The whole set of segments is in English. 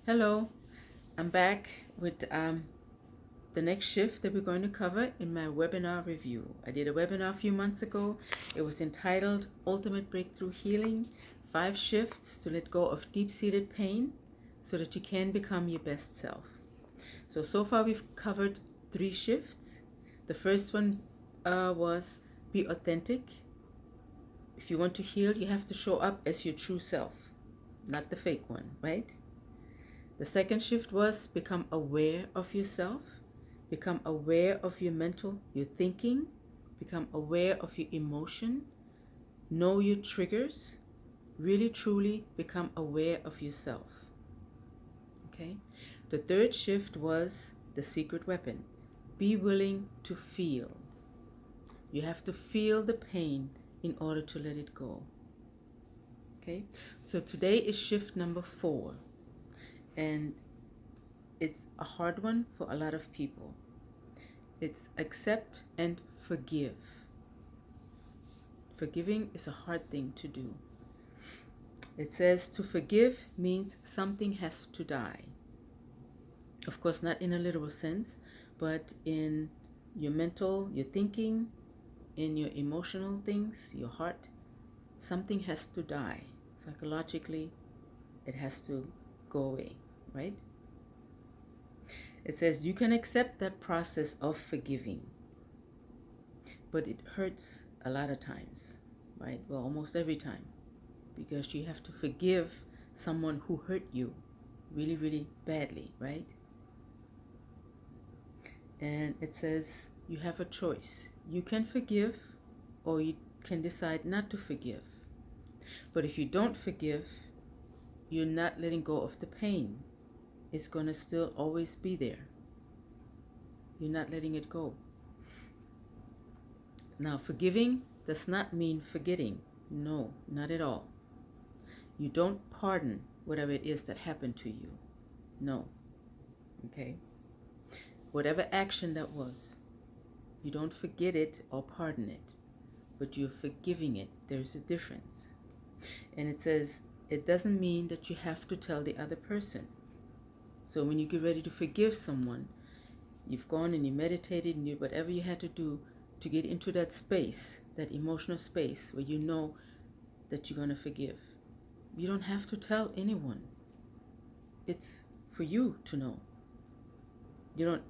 Hello, I'm back with the next shift that we're going to cover in my webinar review. I did a webinar a few months ago. It was entitled Ultimate Breakthrough Healing 5 Shifts to Let Go of Deep Seated Pain so that you can become your best self. So far we've covered 3 shifts. The first one was be authentic. If you want to heal, you have to show up as your true self, not the fake one, right? The second shift was become aware of yourself, become aware of your thinking, become aware of your emotion, know your triggers, really truly become aware of yourself. Okay? The third shift was the secret weapon. Be willing to feel. You have to feel the pain in order to let it go. Okay? So today is shift number 4. And it's a hard one for a lot of people. It's accept and forgive. Forgiving is a hard thing to do. It says to forgive means something has to die. Of course, not in a literal sense, but in your mental, your thinking, in your emotional things, your heart, something has to die. Psychologically, it has to go away, right? It says you can accept that process of forgiving, but it hurts a lot of times, right? Well, almost every time, because you have to forgive someone who hurt you really, really badly, right? And it says you have a choice. You can forgive or you can decide not to forgive. But if you don't forgive, you're not letting go of the pain. It's going to still always be there. You're not letting it go. Now, forgiving does not mean forgetting. No, not at all. You don't pardon whatever it is that happened to you. No. Okay? Whatever action that was, you don't forget it or pardon it, but you're forgiving it. There's a difference. And it says it doesn't mean that you have to tell the other person. So when you get ready to forgive someone, you've gone and you meditated and you whatever you had to do to get into that space, that emotional space where you know that you're going to forgive. You don't have to tell anyone. It's for you to know.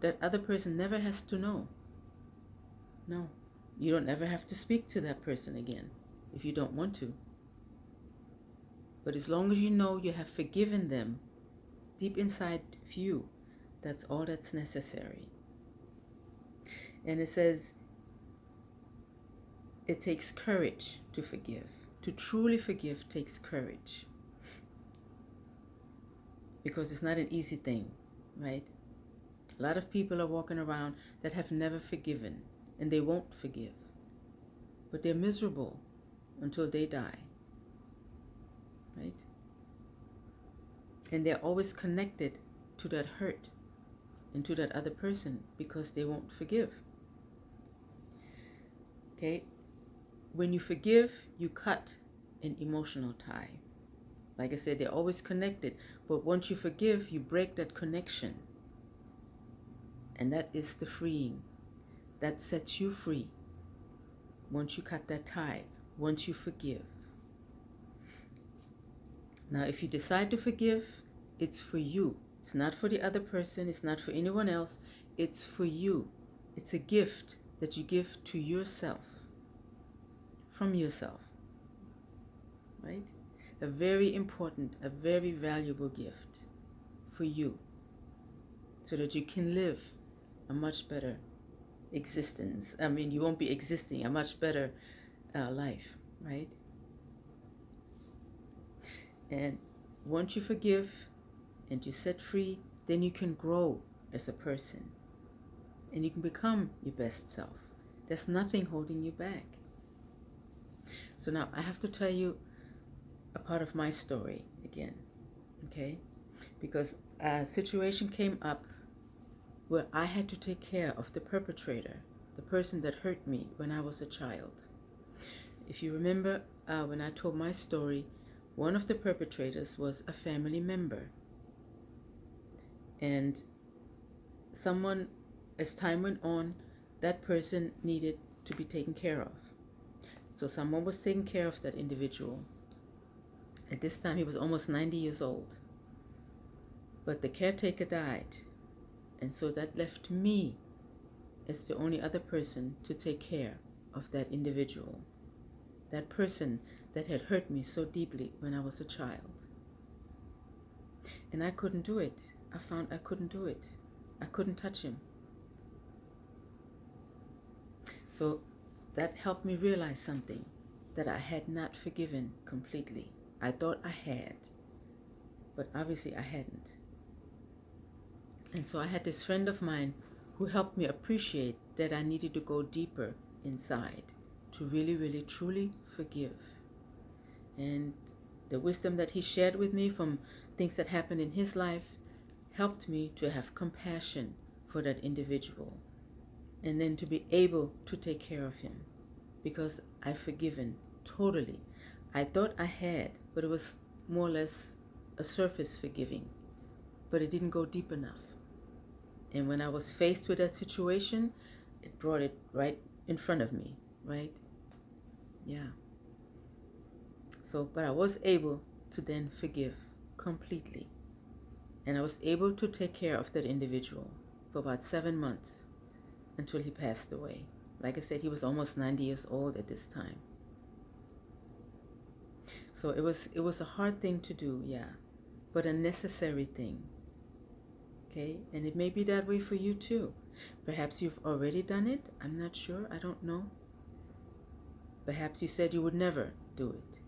That other person never has to know. No. You don't ever have to speak to that person again if you don't want to. But as long as you know you have forgiven them deep inside of you, that's all that's necessary. And it says it takes courage to forgive. To truly forgive takes courage. Because it's not an easy thing, right? A lot of people are walking around that have never forgiven, and they won't forgive. But they're miserable until they die, right? And they're always connected to that hurt and to that other person because they won't forgive. Okay? When you forgive, you cut an emotional tie. Like I said, they're always connected, but once you forgive, you break that connection. And that is the freeing. That sets you free. Once you cut that tie, once you forgive. Now, if you decide to forgive, it's for you. It's not for the other person. It's not for anyone else. It's for you. It's a gift that you give to yourself, from yourself, right? A very important, a very valuable gift for you so that you can live a much better existence. I mean, you won't be existing a much better life, right? And once you forgive and you set free, then you can grow as a person and you can become your best self. There's nothing holding you back. So now I have to tell you a part of my story again, okay? Because a situation came up where I had to take care of the perpetrator, the person that hurt me when I was a child. If you remember when I told my story, one of the perpetrators was a family member. And someone, as time went on, that person needed to be taken care of. So someone was taking care of that individual. At this time, he was almost 90 years old. But the caretaker died. And so that left me as the only other person to take care of that individual. That person that had hurt me so deeply when I was a child. And I couldn't do it. I found I couldn't do it. I couldn't touch him. So that helped me realize something, that I had not forgiven completely. I thought I had, but obviously I hadn't. And so I had this friend of mine who helped me appreciate that I needed to go deeper inside to really, really, truly forgive. And the wisdom that he shared with me from things that happened in his life helped me to have compassion for that individual, and then to be able to take care of him, because I've forgiven totally. I thought I had, but it was more or less a surface forgiving, but it didn't go deep enough. And when I was faced with that situation, it brought it right in front of me, right? Yeah. So, but I was able to then forgive completely. And I was able to take care of that individual for about 7 months until he passed away. Like I said, he was almost 90 years old at this time. So it was a hard thing to do, yeah, but a necessary thing. Okay, and it may be that way for you too. Perhaps you've already done it. I'm not sure. I don't know. Perhaps you said you would never do it.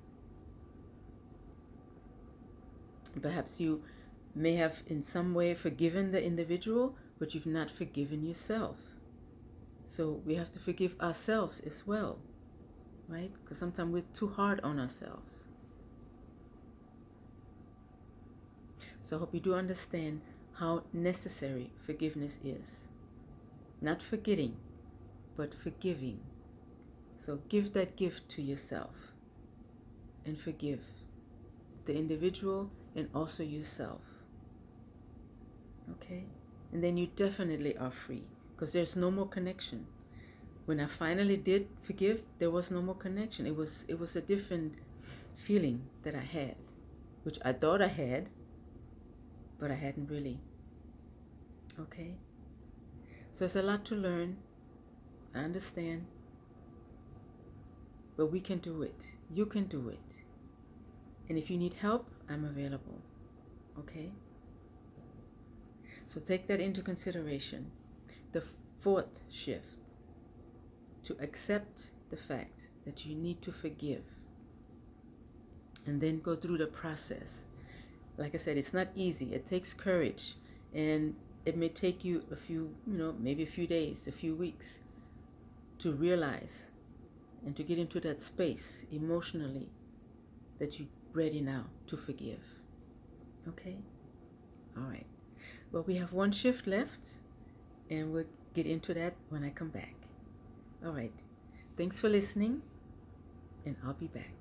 Perhaps you may have in some way forgiven the individual, but you've not forgiven yourself. So we have to forgive ourselves as well, right? Because sometimes we're too hard on ourselves. So I hope you do understand how necessary forgiveness is. Not forgetting, but forgiving. So give that gift to yourself and forgive the individual and also yourself. Okay? And then you definitely are free, because there's no more connection. When I finally did forgive, there was no more connection. It was a different feeling that I had, which I thought I had, but I hadn't really. Okay? So there's a lot to learn. I understand. But we can do it. You can do it. And if you need help, I'm available. Okay? So take that into consideration. The fourth shift, to accept the fact that you need to forgive and then go through the process. Like I said, it's not easy. It takes courage, and it may take you a few, maybe a few days, a few weeks to realize and to get into that space emotionally that you're ready now to forgive. Okay? All right. Well, we have one shift left, and we'll get into that when I come back. All right. Thanks for listening, and I'll be back.